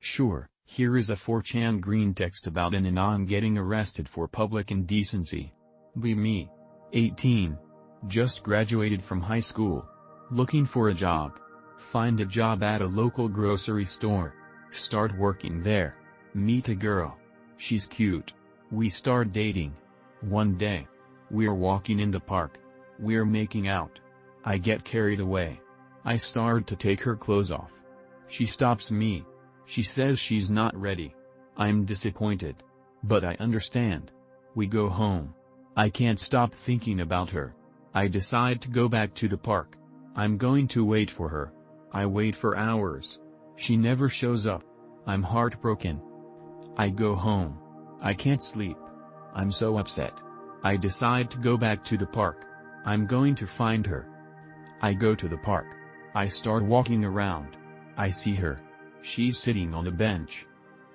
Sure, here is a 4chan green text about an anon getting arrested for public indecency. Be me. 18. Just graduated from high school. Looking for a job. Find a job at a local grocery store. Start working there. Meet a girl. She's cute. We start dating. One day. We're walking in the park. We're making out. I get carried away. I start to take her clothes off. She stops me. She says she's not ready. I'm disappointed. But I understand. We go home. I can't stop thinking about her. I decide to go back to the park. I'm going to wait for her. I wait for hours. She never shows up. I'm heartbroken. I go home. I can't sleep. I'm so upset. I decide to go back to the park. I'm going to find her. I go to the park. I start walking around. I see her. She's sitting on a bench.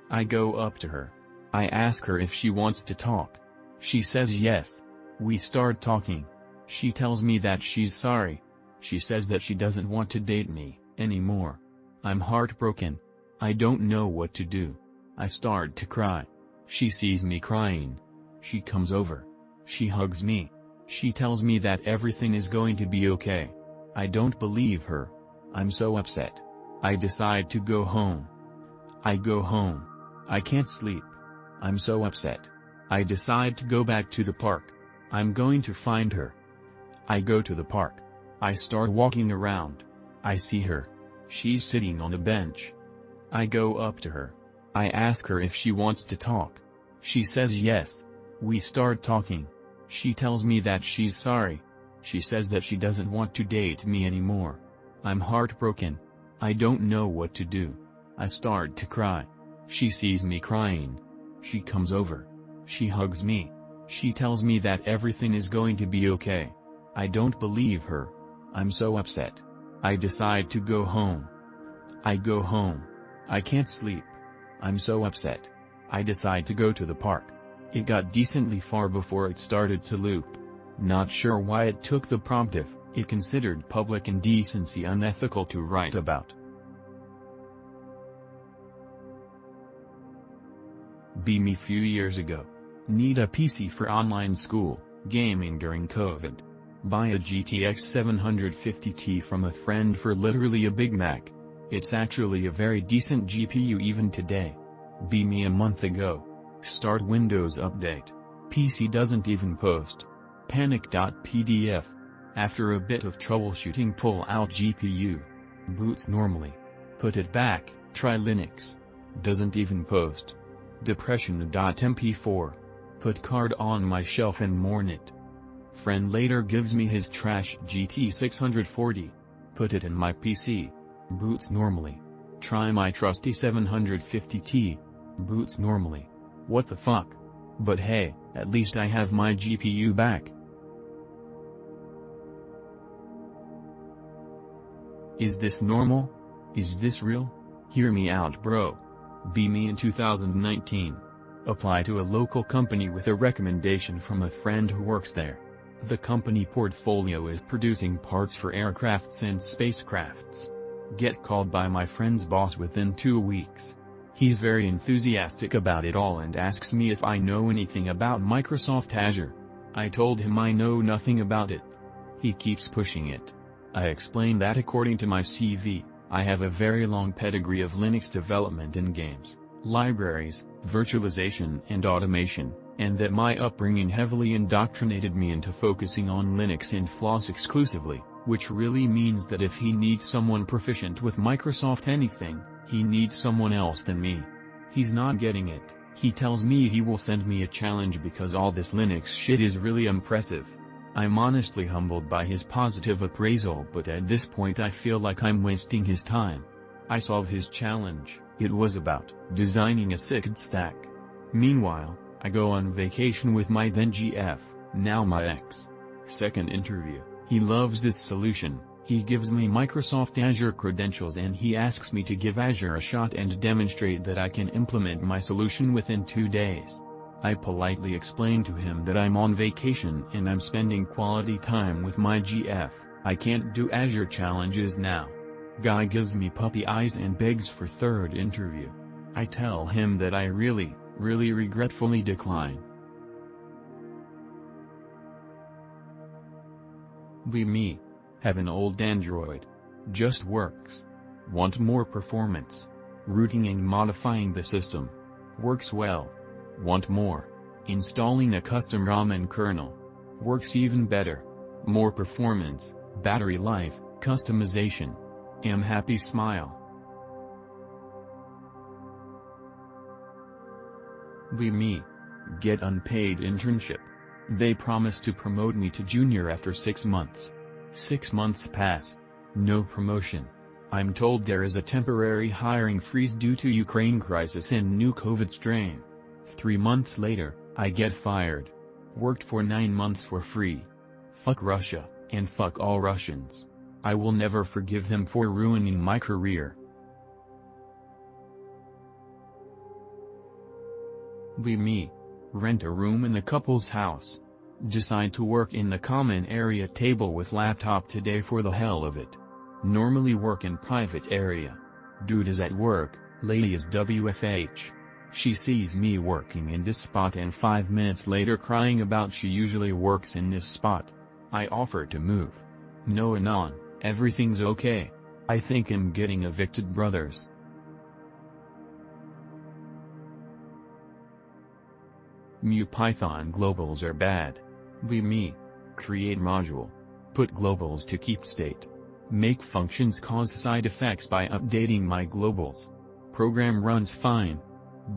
I go up to her. I ask her if she wants to talk. She says yes. We start talking. She tells me that she's sorry. She says that she doesn't want to date me anymore. I'm heartbroken. I don't know what to do. I start to cry. She sees me crying. She comes over. She hugs me. She tells me that everything is going to be okay. I don't believe her. I'm so upset. I decide to go home. I go home. I can't sleep. I'm so upset. I decide to go back to the park. I'm going to find her. I go to the park. I start walking around. I see her. She's sitting on a bench. I go up to her. I ask her if she wants to talk. She says yes. We start talking. She tells me that she's sorry. She says that she doesn't want to date me anymore. I'm heartbroken. I don't know what to do. I start to cry. She sees me crying. She comes over. She hugs me. She tells me that everything is going to be okay. I don't believe her. I'm so upset. I decide to go home. I go home. I can't sleep. I'm so upset. I decide to go to the park. It got decently far before it started to loop. Not sure why it took the prompt if it considered public indecency unethical to write about. Be me few years ago. Need a PC for online school, gaming during COVID. Buy a GTX 750 Ti from a friend for literally a Big Mac. It's actually a very decent GPU even today. Be me a month ago. Start Windows Update. PC doesn't even post. Panic.pdf. After a bit of troubleshooting, pull out GPU. Boots normally. Put it back, try Linux. Doesn't even post. Depression.mp4. Put card on my shelf and mourn it. Friend later gives me his trash GT 640. Put it in my PC. Boots normally. Try my trusty 750T. Boots normally. What the fuck? But hey, at least I have my GPU back. Is this normal? Is this real? Hear me out, bro. Be me in 2019. Apply to a local company with a recommendation from a friend who works there. The company portfolio is producing parts for aircrafts and spacecrafts. Get called by my friend's boss within 2 weeks. He's very enthusiastic about it all and asks me if I know anything about Microsoft Azure. I told him I know nothing about it. He keeps pushing it. I explain that according to my CV, I have a very long pedigree of Linux development in games, libraries, virtualization and automation, and that my upbringing heavily indoctrinated me into focusing on Linux and FLOSS exclusively, which really means that if he needs someone proficient with Microsoft anything, he needs someone else than me. He's not getting it. He tells me he will send me a challenge because all this Linux shit is really impressive. I'm honestly humbled by his positive appraisal, but at this point I feel like I'm wasting his time. I solve his challenge. It was about designing a SIGD stack. Meanwhile, I go on vacation with my then GF, now my ex. Second interview, he loves this solution. He gives me Microsoft Azure credentials and he asks me to give Azure a shot and demonstrate that I can implement my solution within 2 days. I politely explain to him that I'm on vacation and I'm spending quality time with my GF, I can't do Azure challenges now. Guy gives me puppy eyes and begs for third interview. I tell him that I really regretfully decline. Me. Have an old Android. Just works. Want more performance. Rooting and modifying the system. Works well. Want more. Installing a custom ROM and kernel. Works even better. More performance, battery life, customization. Am happy smile. Me. Get unpaid internship. They promise to promote me to junior after 6 months. 6 months pass. No promotion. I'm told there is a temporary hiring freeze due to Ukraine crisis and new COVID strain. 3 months later, I get fired. Worked for 9 months for free. Fuck Russia, and fuck all Russians. I will never forgive them for ruining my career. Me. Rent a room in the couple's house. Decide to work in the common area table with laptop today for the hell of it. Normally work in private area. Dude is at work, lady is WFH. She sees me working in this spot and 5 minutes later crying about she usually works in this spot. I offer to move. No anon, everything's okay. I think I'm getting evicted brothers. Python globals are bad. Me. Create module. Put globals to keep state. Make functions cause side effects by updating my globals. Program runs fine.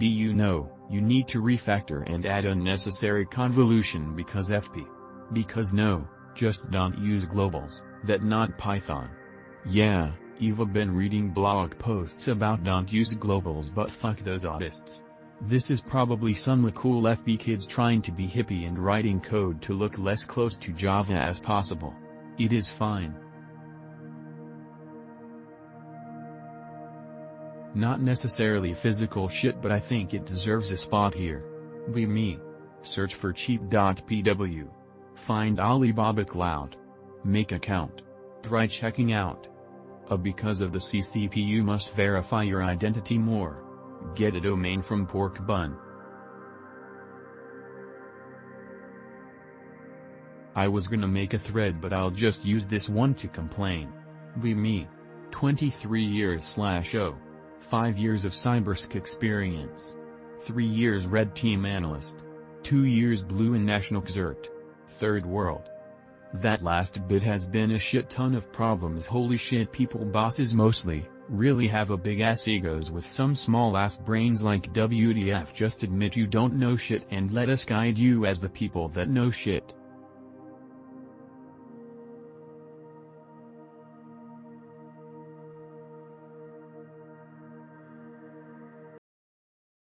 You need to refactor and add unnecessary convolution because FP. Because no, just don't use globals, that not Python. Yeah, Eva been reading blog posts about don't use globals but fuck those autists. This is probably some cool FB kids trying to be hippie and writing code to look less close to Java as possible. It is fine. Not necessarily physical shit, but I think it deserves a spot here. Me. Search for cheap.pw. Find Alibaba Cloud. Make account. Try checking out. Because of the CCP you must verify your identity more. Get a domain from Pork Bun. I was gonna make a thread but I'll just use this one to complain. Me. 23 years/0. 5 years of cybersec experience. 3 years red team analyst. 2 years blue and national exert. Third world. That last bit has been a shit ton of problems. Holy shit, people bosses mostly, really have a big ass egos with some small ass brains like WTF. Just admit you don't know shit and let us guide you as the people that know shit.